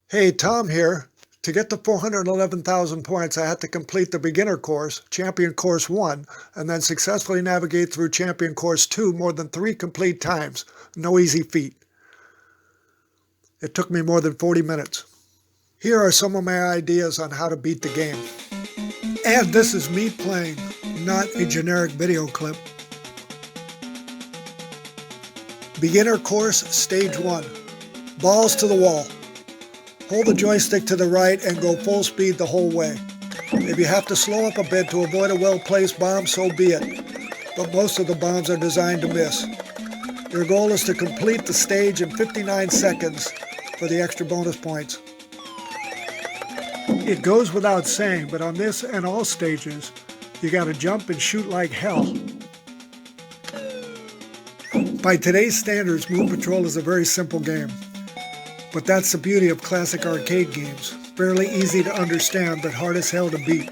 Hey, Tom here. To get to 411,000 points, I had to complete the beginner course, Champion Course 1, and then successfully navigate through Champion Course 2 more than 3 complete times. No easy feat. It took me more than 40 minutes. Here are some of my ideas on how to beat the game. And this is me playing, not a generic video clip. Beginner Course Stage 1. Balls to the wall. Hold the joystick to the right and go full speed the whole way. If you have to slow up a bit to avoid a well-placed bomb, so be it. But most of the bombs are designed to miss. Your goal is to complete the stage in 59 seconds for the extra bonus points. It goes without saying, but on this and all stages, you gotta jump and shoot like hell. By today's standards, Moon Patrol is a very simple game. But that's the beauty of classic arcade games. Fairly easy to understand, but hard as hell to beat.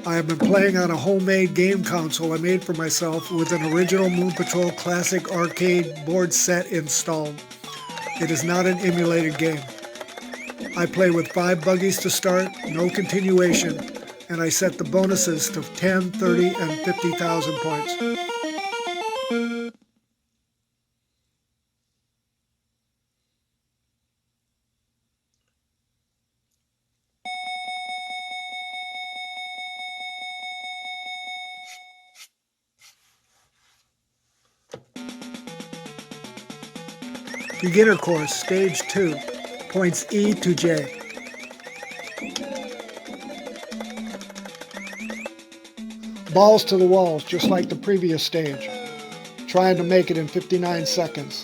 I have been playing on a homemade game console I made for myself with an original Moon Patrol Classic arcade board set installed. It is not an emulated game. I play with 5 buggies to start, no continuation, and I set the bonuses to 10, 30, and 50,000 points. Beginner Course, Stage 2, points E to J. Balls to the walls, just like the previous stage. Trying to make it in 59 seconds.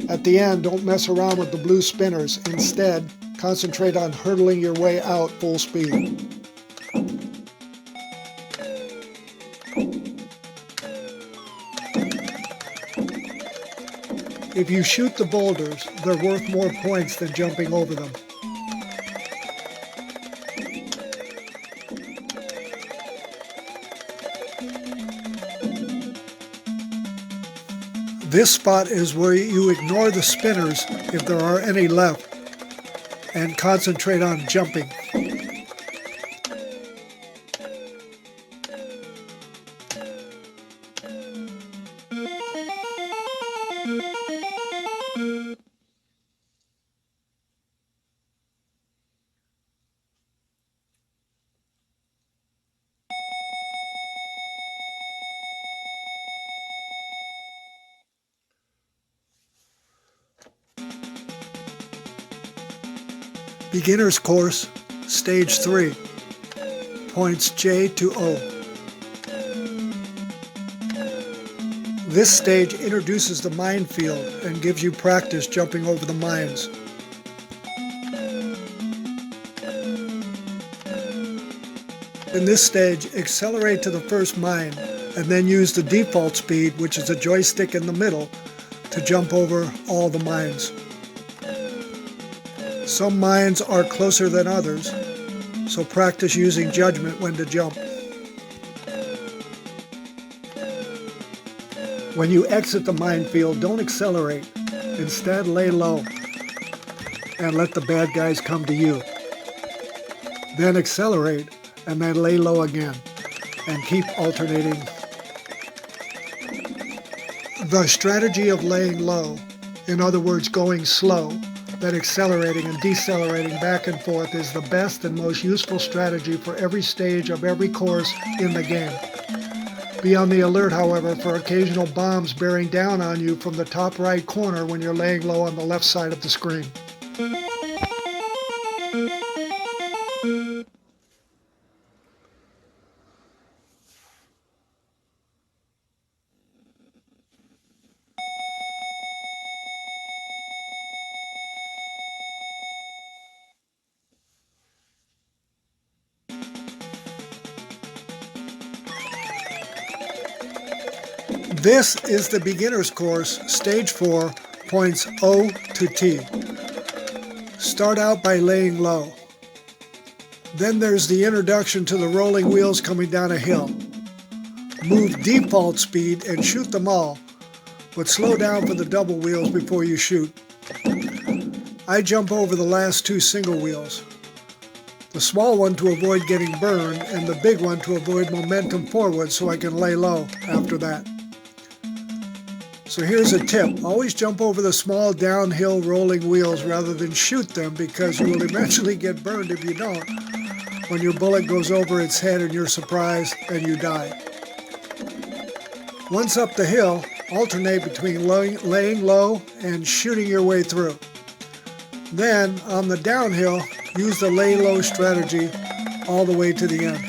At the end, don't mess around with the blue spinners. Instead, concentrate on hurdling your way out full speed. If you shoot the boulders, they're worth more points than jumping over them. This spot is where you ignore the spinners if there are any left and concentrate on jumping. Beginner's Course, Stage 3, points J to O. This stage introduces the minefield and gives you practice jumping over the mines. In this stage, accelerate to the first mine and then use the default speed, which is a joystick in the middle, to jump over all the mines. Some mines are closer than others, so practice using judgment when to jump. When you exit the minefield, don't accelerate. Instead, lay low and let the bad guys come to you. Then accelerate and then lay low again and keep alternating. The strategy of laying low, in other words going slow, then accelerating and decelerating back and forth, is the best and most useful strategy for every stage of every course in the game. Be on the alert, however, for occasional bombs bearing down on you from the top right corner when you're laying low on the left side of the screen. This is the beginner's course, Stage 4, points O to T. Start out by laying low. Then there's the introduction to the rolling wheels coming down a hill. Move default speed and shoot them all, but slow down for the double wheels before you shoot. I jump over the last two single wheels. The small one to avoid getting burned, and the big one to avoid momentum forward so I can lay low after that. So here's a tip. Always jump over the small downhill rolling wheels rather than shoot them, because you will eventually get burned if you don't, when your bullet goes over its head and you're surprised and you die. Once up the hill, alternate between laying low and shooting your way through. Then, on the downhill, use the lay low strategy all the way to the end.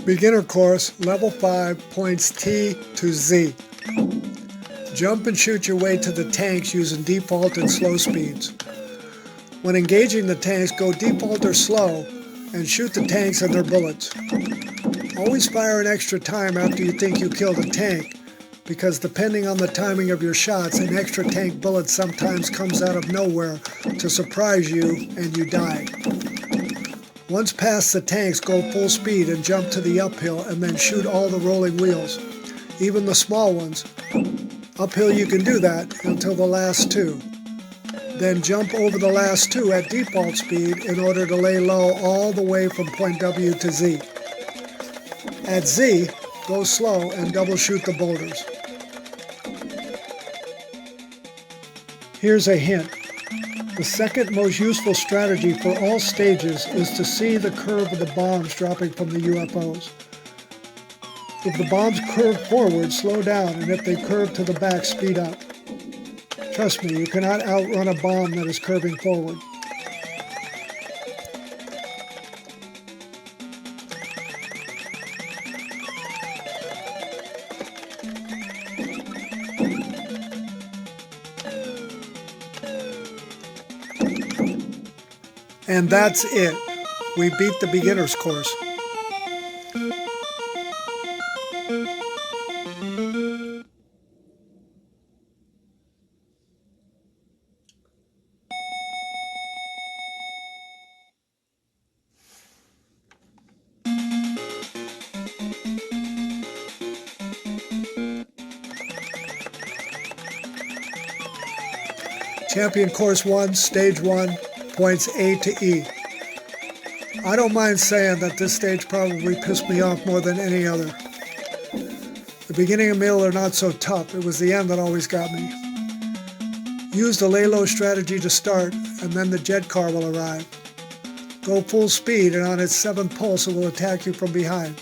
Beginner course, level 5, points T to Z. Jump and shoot your way to the tanks using default and slow speeds. When engaging the tanks, go default or slow and shoot the tanks and their bullets. Always fire an extra time after you think you killed a tank, because depending on the timing of your shots, an extra tank bullet sometimes comes out of nowhere to surprise you and you die. Once past the tanks, go full speed and jump to the uphill and then shoot all the rolling wheels, even the small ones. Uphill you can do that until the last two. Then jump over the last two at default speed in order to lay low all the way from point W to Z. At Z, go slow and double shoot the boulders. Here's a hint. The second most useful strategy for all stages is to see the curve of the bombs dropping from the UFOs. If the bombs curve forward, slow down, and if they curve to the back, speed up. Trust me, you cannot outrun a bomb that is curving forward. And that's it. We beat the beginner's course. Champion Course 1, Stage 1, points A to E. I don't mind saying that this stage probably pissed me off more than any other. The beginning and middle are not so tough. It was the end that always got me. Use the lay low strategy to start, and then the jet car will arrive. Go full speed, and on its 7th pulse it will attack you from behind.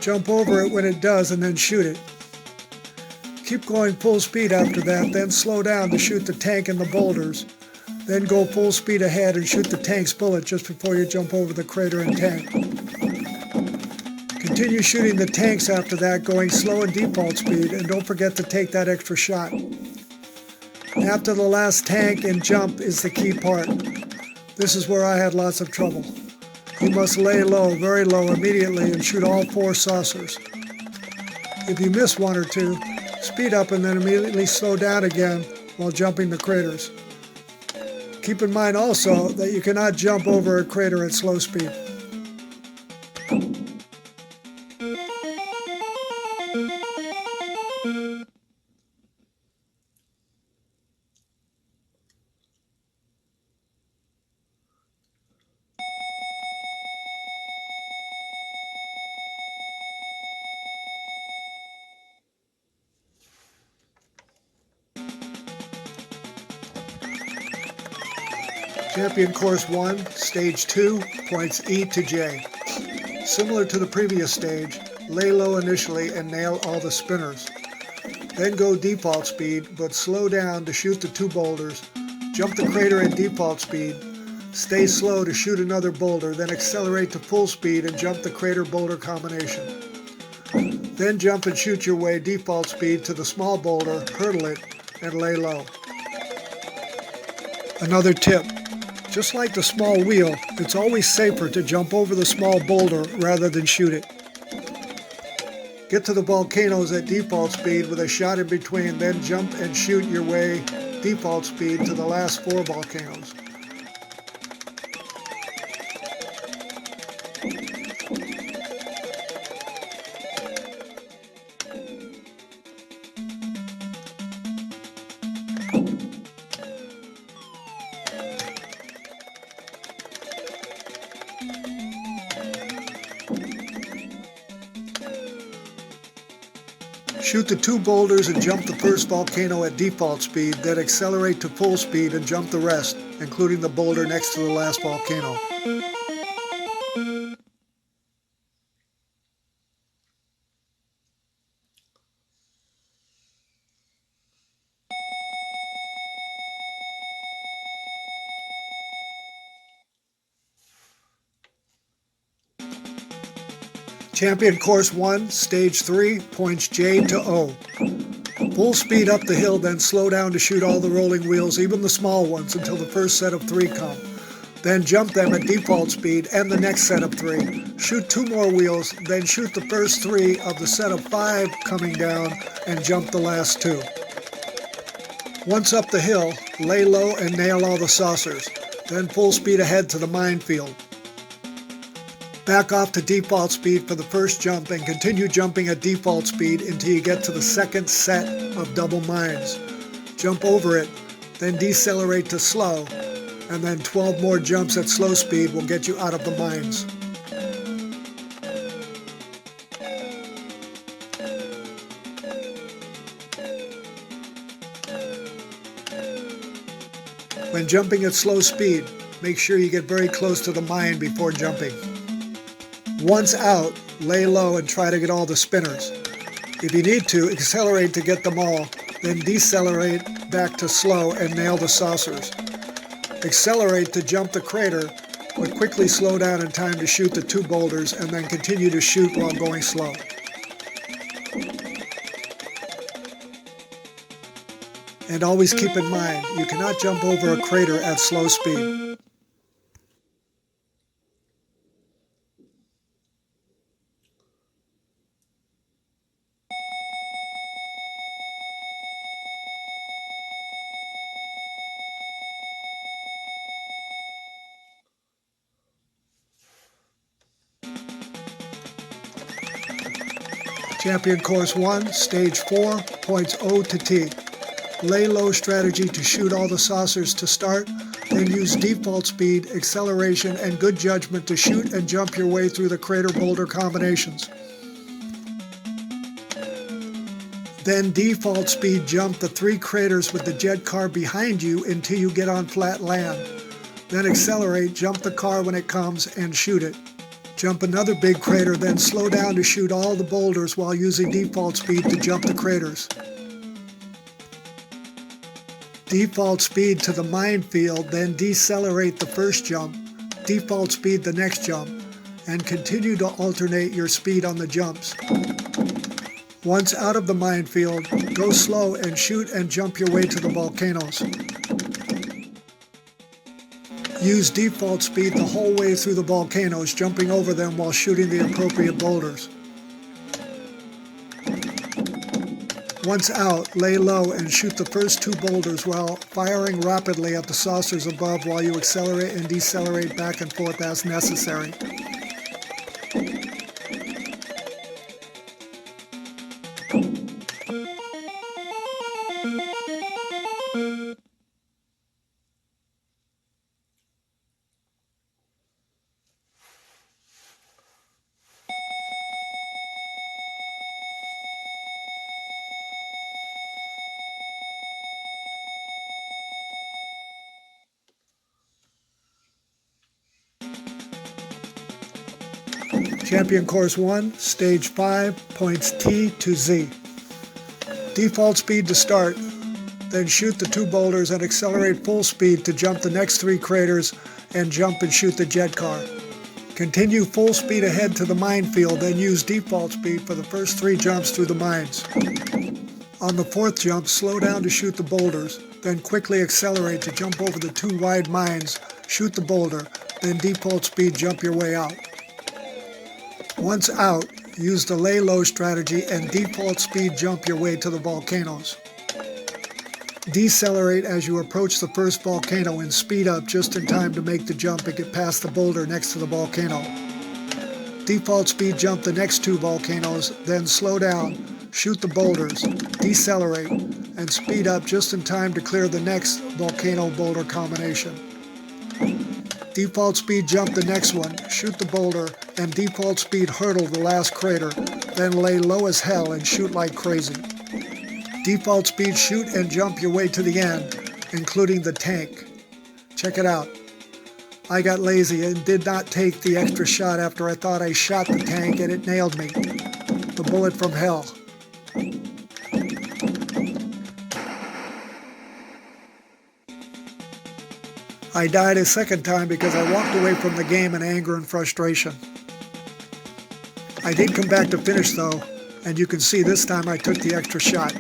Jump over it when it does, and then shoot it. Keep going full speed after that, then slow down to shoot the tank and the boulders. Then go full speed ahead and shoot the tank's bullet just before you jump over the crater and tank. Continue shooting the tanks after that, going slow and default speed, and don't forget to take that extra shot. After the last tank and jump is the key part. This is where I had lots of trouble. You must lay low, very low immediately, and shoot all 4 saucers. If you miss 1 or 2, speed up and then immediately slow down again while jumping the craters. Keep in mind also that you cannot jump over a crater at slow speed. Champion Course 1, Stage 2, points E to J. Similar to the previous stage, lay low initially and nail all the spinners. Then go default speed, but slow down to shoot the 2 boulders, jump the crater at default speed, stay slow to shoot another boulder, then accelerate to full speed and jump the crater boulder combination. Then jump and shoot your way default speed to the small boulder, hurdle it, and lay low. Another tip, just like the small wheel, it's always safer to jump over the small boulder rather than shoot it. Get to the volcanoes at default speed with a shot in between, then jump and shoot your way default speed to the last 4 volcanoes. Shoot the 2 boulders and jump the first volcano at default speed, then accelerate to full speed and jump the rest, including the boulder next to the last volcano. Champion Course 1, Stage 3, points J to O. Full speed up the hill, then slow down to shoot all the rolling wheels, even the small ones, until the first set of 3 come. Then jump them at default speed and the next set of 3. Shoot 2 more wheels, then shoot the first 3 of the set of 5 coming down and jump the last 2. Once up the hill, lay low and nail all the saucers. Then full speed ahead to the minefield. Back off to default speed for the first jump and continue jumping at default speed until you get to the second set of double mines. Jump over it, then decelerate to slow, and then 12 more jumps at slow speed will get you out of the mines. When jumping at slow speed, make sure you get very close to the mine before jumping. Once out, lay low and try to get all the spinners. If you need to, accelerate to get them all, then decelerate back to slow and nail the saucers. Accelerate to jump the crater, but quickly slow down in time to shoot the 2 boulders and then continue to shoot while going slow. And always keep in mind, you cannot jump over a crater at slow speed. Champion Course 1, Stage 4, points O to T. Lay low strategy to shoot all the saucers to start, then use default speed, acceleration, and good judgment to shoot and jump your way through the crater boulder combinations. Then default speed jump the 3 craters with the jet car behind you until you get on flat land. Then accelerate, jump the car when it comes, and shoot it. Jump another big crater, then slow down to shoot all the boulders while using default speed to jump the craters. Default speed to the minefield, then decelerate the first jump, default speed the next jump, and continue to alternate your speed on the jumps. Once out of the minefield, go slow and shoot and jump your way to the volcanoes. Use default speed the whole way through the volcanoes, jumping over them while shooting the appropriate boulders. Once out, lay low and shoot the first 2 boulders while firing rapidly at the saucers above while you accelerate and decelerate back and forth as necessary. Champion Course 1, Stage 5, points T to Z. Default speed to start, then shoot the 2 boulders and accelerate full speed to jump the next 3 craters and jump and shoot the jet car. Continue full speed ahead to the minefield, then use default speed for the first 3 jumps through the mines. On the 4th jump, slow down to shoot the boulders, then quickly accelerate to jump over the 2 wide mines, shoot the boulder, then default speed jump your way out. Once out, use the lay low strategy and default speed jump your way to the volcanoes. Decelerate as you approach the first volcano and speed up just in time to make the jump and get past the boulder next to the volcano. Default speed jump the next 2 volcanoes, then slow down, shoot the boulders, decelerate, and speed up just in time to clear the next volcano boulder combination. Default speed jump the next one, shoot the boulder, and default speed hurdle the last crater, then lay low as hell and shoot like crazy. Default speed shoot and jump your way to the end, including the tank. Check it out. I got lazy and did not take the extra shot after I thought I shot the tank and it nailed me. The bullet from hell. I died a second time because I walked away from the game in anger and frustration. I did come back to finish though, and you can see this time I took the extra shot.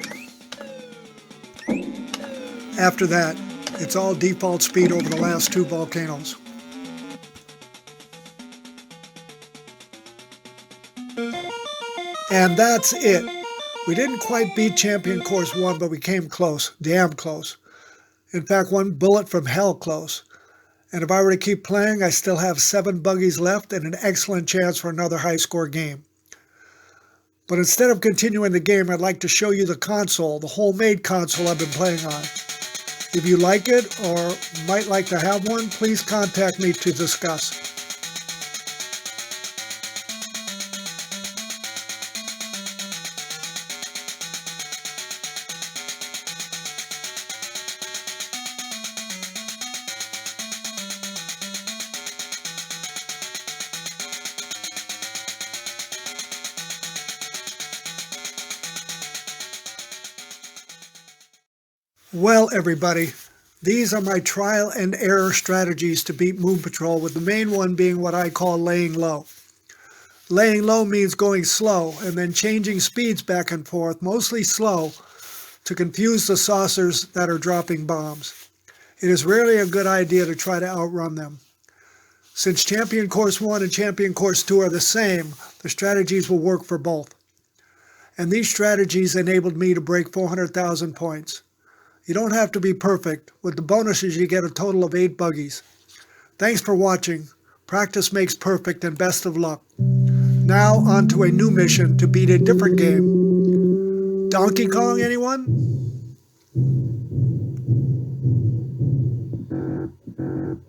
After that, it's all default speed over the last 2 volcanoes. And that's it. We didn't quite beat Champion Course 1, but we came close, damn close. In fact, 1 bullet from hell close. And if I were to keep playing, I still have 7 buggies left and an excellent chance for another high-score game. But instead of continuing the game, I'd like to show you the console, the homemade console I've been playing on. If you like it or might like to have one, please contact me to discuss. Well, everybody, these are my trial and error strategies to beat Moon Patrol, with the main one being what I call laying low. Laying low means going slow and then changing speeds back and forth, mostly slow, to confuse the saucers that are dropping bombs. It is rarely a good idea to try to outrun them. Since Champion Course 1 and Champion Course 2 are the same, the strategies will work for both. And these strategies enabled me to break 400,000 points. You don't have to be perfect. With the bonuses, you get a total of 8 buggies. Thanks for watching. Practice makes perfect, and best of luck. Now, on to a new mission to beat a different game. Donkey Kong, anyone?